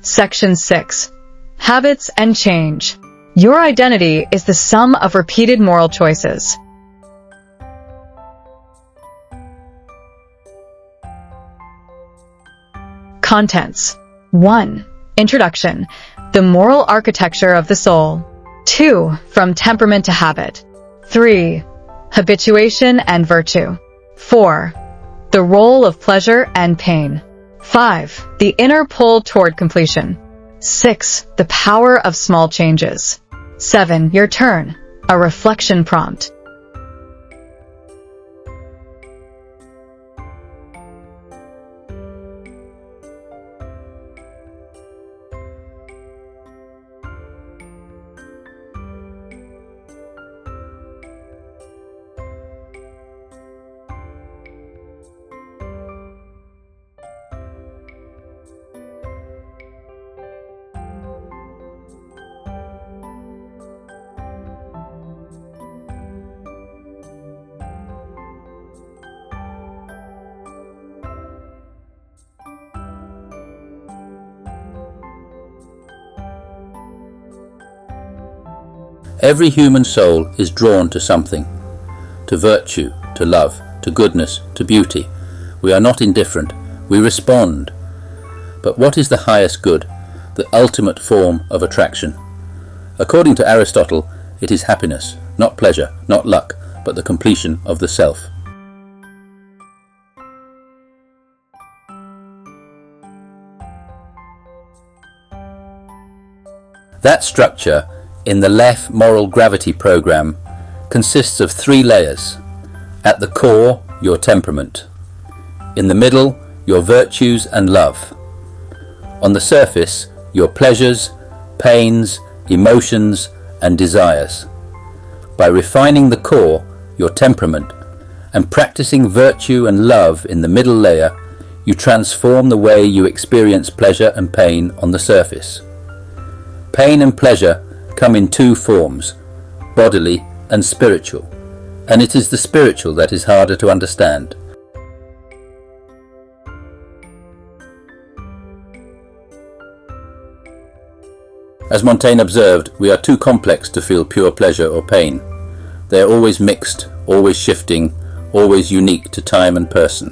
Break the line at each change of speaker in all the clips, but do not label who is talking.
Section 6. Habits and change. Your identity is the sum of repeated moral choices. Contents. 1. Introduction. The moral architecture of the soul. 2. From temperament to habit. 3. Habituation and virtue. 4. The role of pleasure and pain. 5. The inner pull toward completion. 6. The power of small changes. 7. Your turn. A reflection prompt.
Every human soul is drawn to something, to virtue, to love, to goodness, to beauty. We are not indifferent, we respond. But what is the highest good, the ultimate form of attraction? According to Aristotle, it is happiness, not pleasure, not luck, but the completion of the self. That structure in the LAFE Moral Gravity program consists of 3 layers. At the core, your temperament. In the middle, your virtues and love. On the surface, your pleasures, pains, emotions and desires. By refining the core, your temperament, and practicing virtue and love in the middle layer, you transform the way you experience pleasure and pain on the surface. Pain and pleasure come in 2 forms, bodily and spiritual, and it is the spiritual that is harder to understand. As Montaigne observed, we are too complex to feel pure pleasure or pain. They are always mixed, always shifting, always unique to time and person.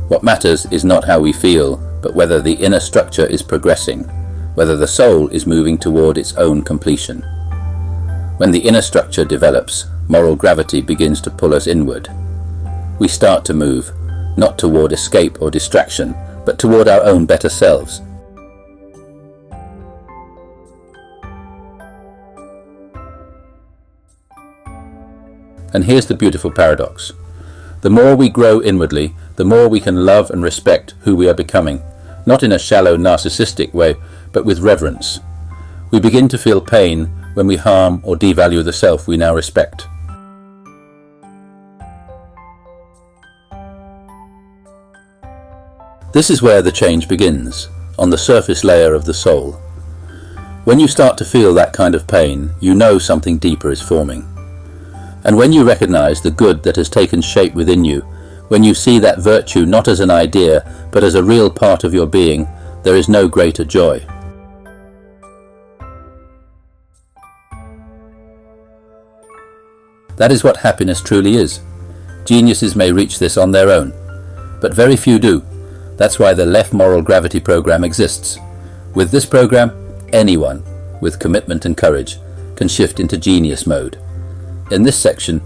What matters is not how we feel, but whether the inner structure is progressing, whether the soul is moving toward its own completion. When the inner structure develops, moral gravity begins to pull us inward. We start to move, not toward escape or distraction, but toward our own better selves. And here's the beautiful paradox. The more we grow inwardly, the more we can love and respect who we are becoming, not in a shallow narcissistic way, but with reverence. We begin to feel pain when we harm or devalue the self we now respect. This is where the change begins, on the surface layer of the soul. When you start to feel that kind of pain, you know something deeper is forming. And when you recognize the good that has taken shape within you, when you see that virtue not as an idea, but as a real part of your being, there is no greater joy. That is what happiness truly is. Geniuses may reach this on their own, but very few do. That's why the LAFE Moral Gravity program exists. With this program, anyone with commitment and courage can shift into genius mode. In this section,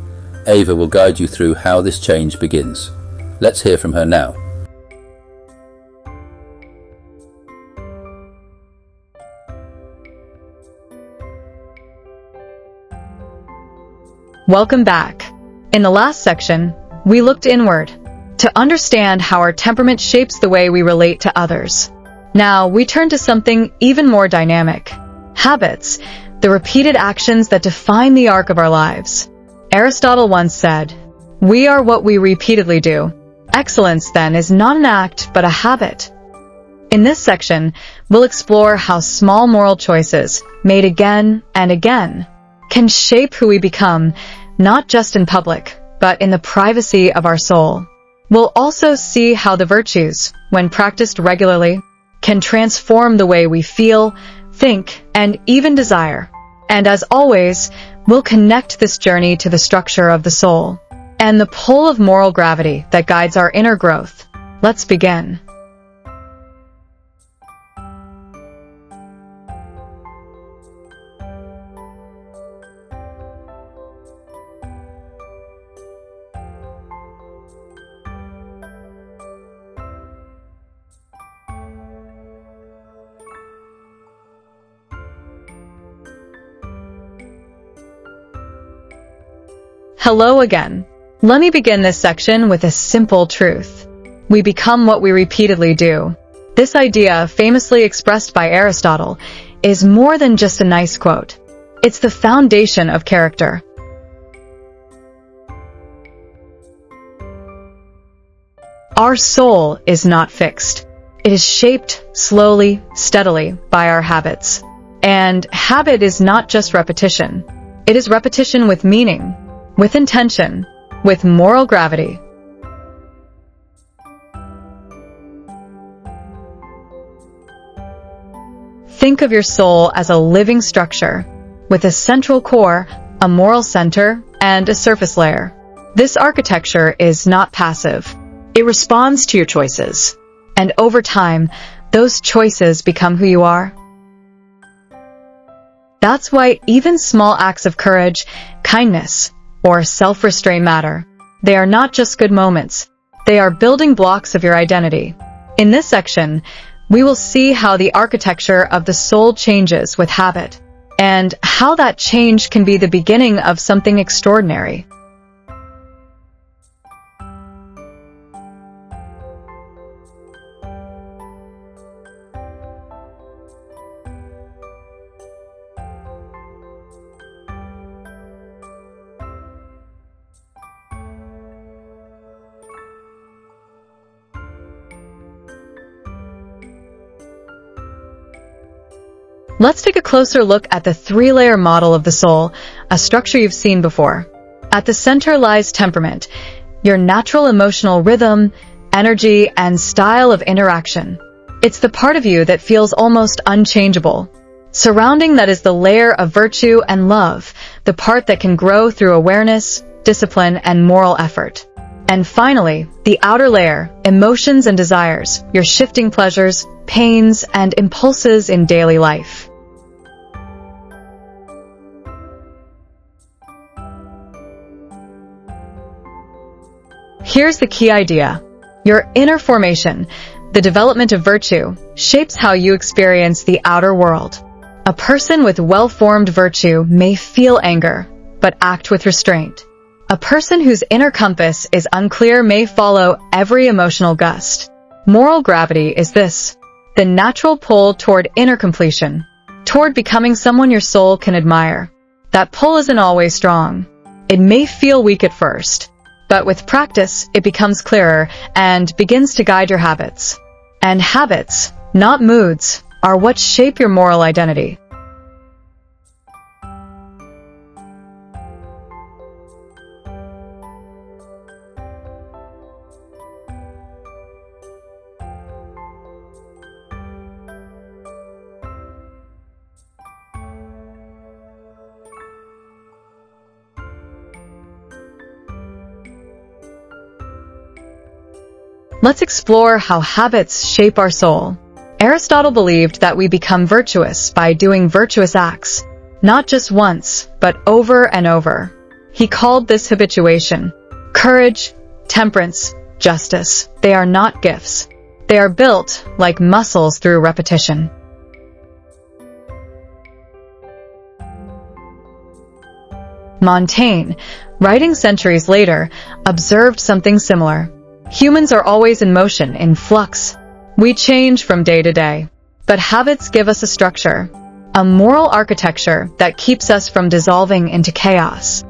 Ava will guide you through how this change begins. Let's hear from her now.
Welcome back. In the last section, we looked inward to understand how our temperament shapes the way we relate to others. Now we turn to something even more dynamic. Habits, the repeated actions that define the arc of our lives. Aristotle once said, "We are what we repeatedly do." Excellence, then, is not an act, but a habit. In this section, we'll explore how small moral choices, made again and again, can shape who we become, not just in public, but in the privacy of our soul. We'll also see how the virtues, when practiced regularly, can transform the way we feel, think, and even desire. And as always, we'll connect this journey to the structure of the soul and the pull of moral gravity that guides our inner growth. Let's begin. Hello again. Let me begin this section with a simple truth. We become what we repeatedly do. This idea, famously expressed by Aristotle, is more than just a nice quote. It's the foundation of character. Our soul is not fixed. It is shaped slowly, steadily by our habits. And habit is not just repetition. It is repetition with meaning, with intention, with moral gravity. Think of your soul as a living structure, with a central core, a moral center, and a surface layer. This architecture is not passive. It responds to your choices. And over time, those choices become who you are. That's why even small acts of courage, kindness, or self-restraint matter. They are not just good moments. They are building blocks of your identity. In this section, we will see how the architecture of the soul changes with habit, and how that change can be the beginning of something extraordinary. Let's take a closer look at the three-layer model of the soul, a structure you've seen before. At the center lies temperament, your natural emotional rhythm, energy, and style of interaction. It's the part of you that feels almost unchangeable. Surrounding that is the layer of virtue and love, the part that can grow through awareness, discipline, and moral effort. And finally, the outer layer, emotions and desires, your shifting pleasures, pains, and impulses in daily life. Here's the key idea. Your inner formation, the development of virtue, shapes how you experience the outer world. A person with well-formed virtue may feel anger, but act with restraint. A person whose inner compass is unclear may follow every emotional gust. Moral gravity is this, the natural pull toward inner completion, toward becoming someone your soul can admire. That pull isn't always strong. It may feel weak at first, but with practice, it becomes clearer and begins to guide your habits. And habits, not moods, are what shape your moral identity. Let's explore how habits shape our soul. Aristotle believed that we become virtuous by doing virtuous acts, not just once, but over and over. He called this habituation. Courage, temperance, justice, they are not gifts. They are built, like muscles, through repetition. Montaigne, writing centuries later, observed something similar. Humans are always in motion, in flux. We change from day to day. But habits give us a structure, a moral architecture that keeps us from dissolving into chaos.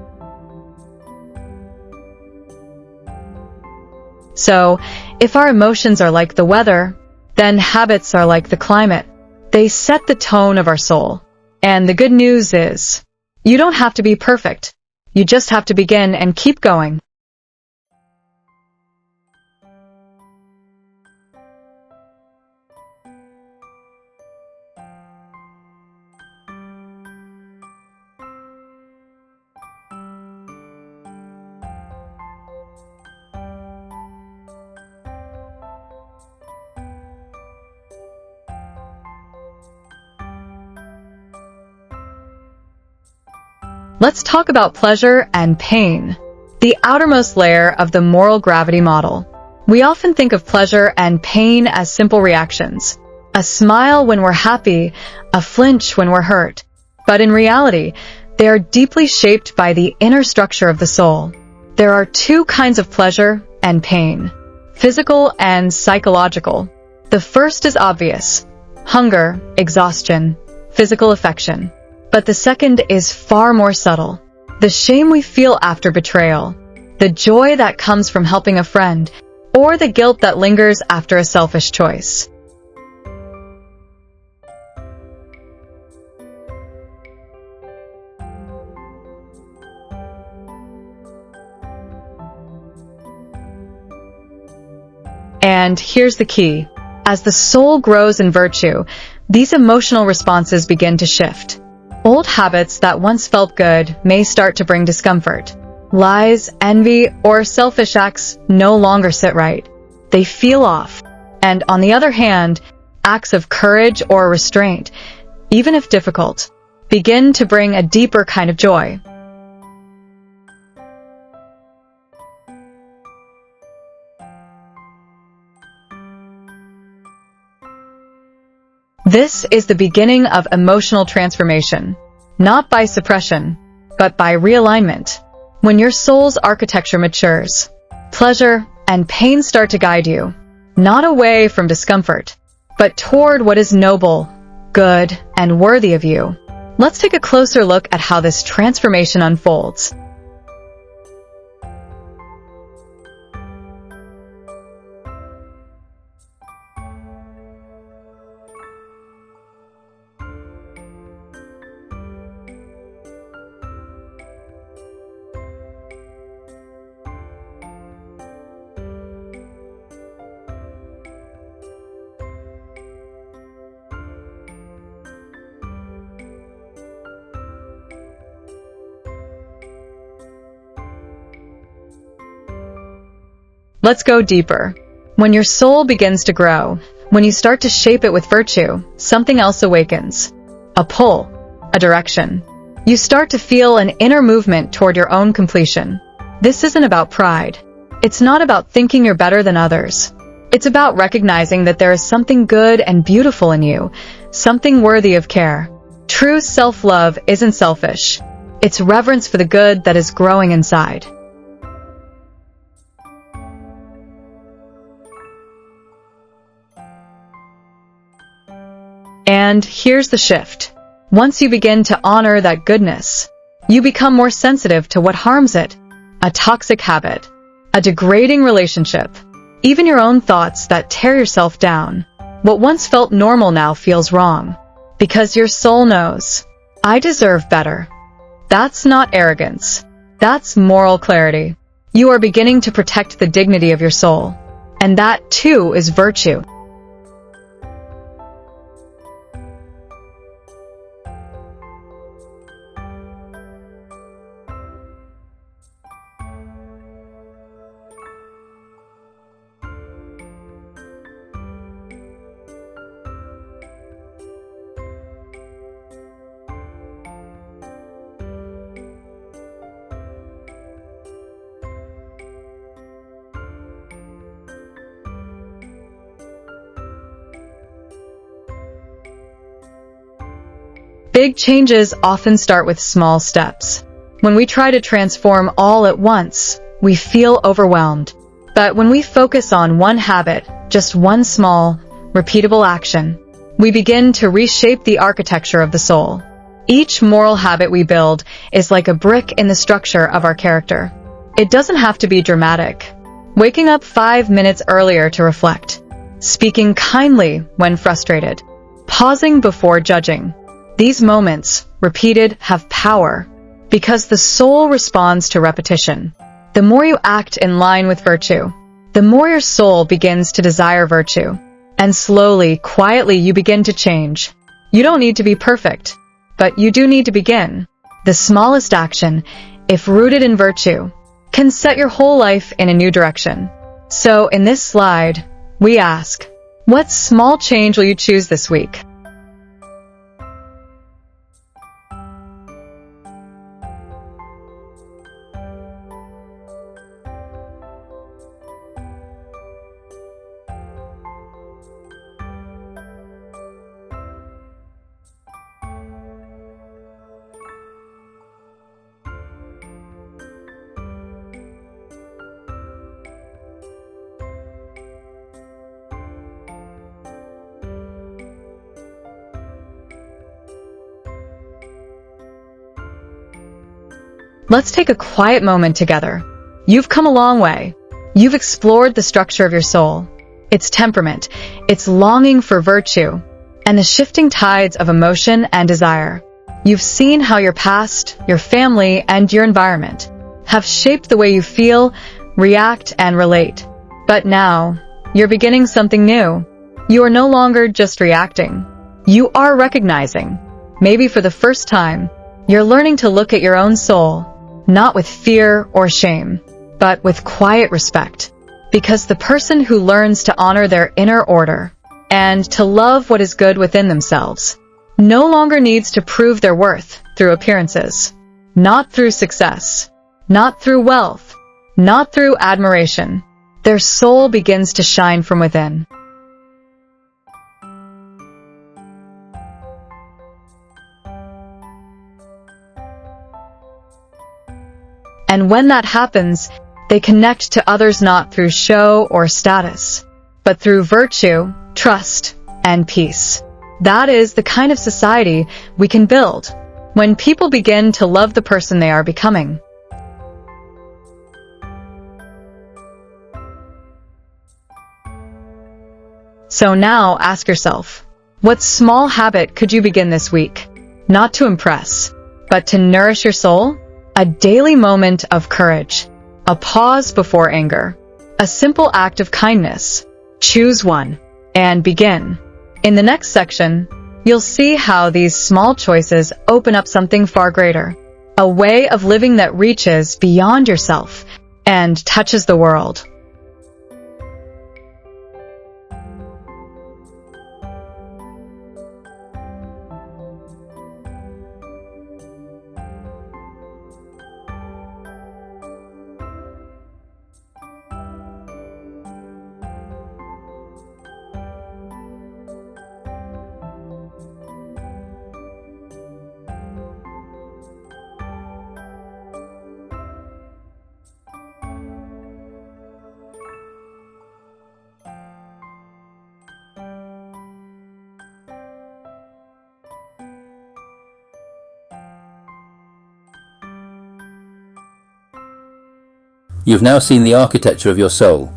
So, if our emotions are like the weather, then habits are like the climate. They set the tone of our soul. And the good news is, you don't have to be perfect. You just have to begin and keep going. Let's talk about pleasure and pain, the outermost layer of the moral gravity model. We often think of pleasure and pain as simple reactions. A smile when we're happy, a flinch when we're hurt. But in reality, they are deeply shaped by the inner structure of the soul. There are two kinds of pleasure and pain, physical and psychological. The first is obvious: hunger, exhaustion, physical affection. But the second is far more subtle: the shame we feel after betrayal, the joy that comes from helping a friend, or the guilt that lingers after a selfish choice. And here's the key. As the soul grows in virtue, these emotional responses begin to shift. Old habits that once felt good may start to bring discomfort. Lies, envy, or selfish acts no longer sit right. They feel off. And on the other hand, acts of courage or restraint, even if difficult, begin to bring a deeper kind of joy. This is the beginning of emotional transformation, not by suppression, but by realignment. When your soul's architecture matures, pleasure and pain start to guide you, not away from discomfort, but toward what is noble, good, and worthy of you. Let's take a closer look at how this transformation unfolds. Let's go deeper. When your soul begins to grow, when you start to shape it with virtue, something else awakens. A pull, a direction. You start to feel an inner movement toward your own completion. This isn't about pride. It's not about thinking you're better than others. It's about recognizing that there is something good and beautiful in you, something worthy of care. True self-love isn't selfish. It's reverence for the good that is growing inside. And here's the shift. Once you begin to honor that goodness, you become more sensitive to what harms it. A toxic habit, a degrading relationship, even your own thoughts that tear yourself down. What once felt normal now feels wrong. Because your soul knows, I deserve better. That's not arrogance. That's moral clarity. You are beginning to protect the dignity of your soul. And that, too, is virtue. Big changes often start with small steps. When we try to transform all at once, we feel overwhelmed. But when we focus on one habit, just one small, repeatable action, we begin to reshape the architecture of the soul. Each moral habit we build is like a brick in the structure of our character. It doesn't have to be dramatic. Waking up 5 minutes earlier to reflect. Speaking kindly when frustrated. Pausing before judging. These moments, repeated, have power because the soul responds to repetition. The more you act in line with virtue, the more your soul begins to desire virtue. And slowly, quietly, you begin to change. You don't need to be perfect, but you do need to begin. The smallest action, if rooted in virtue, can set your whole life in a new direction. So in this slide, we ask, what small change will you choose this week? let's take a quiet moment together. You've come a long way. You've explored the structure of your soul, its temperament, its longing for virtue, and the shifting tides of emotion and desire. You've seen how your past, your family, and your environment have shaped the way you feel, react, and relate. But now, you're beginning something new. You are no longer just reacting. You are recognizing. Maybe for the first time, you're learning to look at your own soul, not with fear or shame, but with quiet respect. Because the person who learns to honor their inner order and to love what is good within themselves no longer needs to prove their worth through appearances, not through success, not through wealth, not through admiration. Their soul begins to shine from within. And when that happens, they connect to others not through show or status, but through virtue, trust, and peace. That is the kind of society we can build when people begin to love the person they are becoming. So now ask yourself, what small habit could you begin this week? Not to impress, but to nourish your soul? A daily moment of courage, a pause before anger, a simple act of kindness. Choose one and begin. In the next section, you'll see how these small choices open up something far greater, a way of living that reaches beyond yourself and touches the world.
You've now seen the architecture of your soul.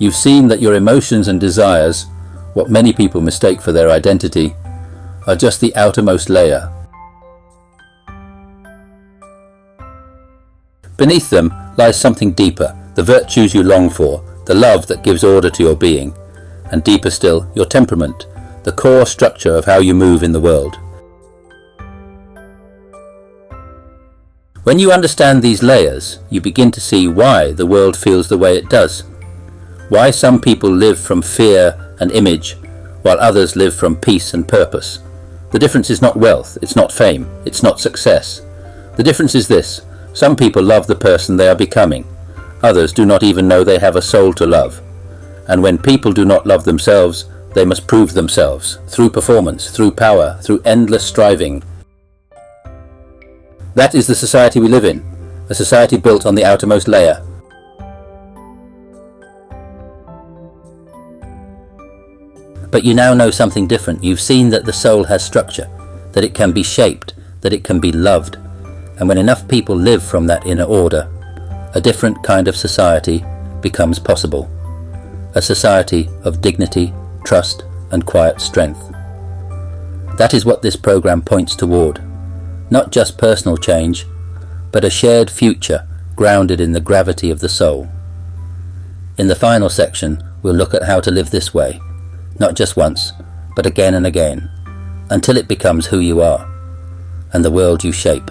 You've seen that your emotions and desires, what many people mistake for their identity, are just the outermost layer. Beneath them lies something deeper, the virtues you long for, the love that gives order to your being, and deeper still, your temperament, the core structure of how you move in the world. When you understand these layers, you begin to see why the world feels the way it does. Why some people live from fear and image, while others live from peace and purpose. The difference is not wealth, it's not fame, it's not success. The difference is this: some people love the person they are becoming. Others do not even know they have a soul to love. And when people do not love themselves, they must prove themselves, through performance, through power, through endless striving. That is the society we live in, a society built on the outermost layer. But you now know something different. You've seen that the soul has structure, that it can be shaped, that it can be loved. And when enough people live from that inner order, a different kind of society becomes possible. A society of dignity, trust, and quiet strength. That is what this program points toward. Not just personal change, but a shared future grounded in the gravity of the soul. In the final section, we'll look at how to live this way, not just once, but again and again, until it becomes who you are, and the world you shape.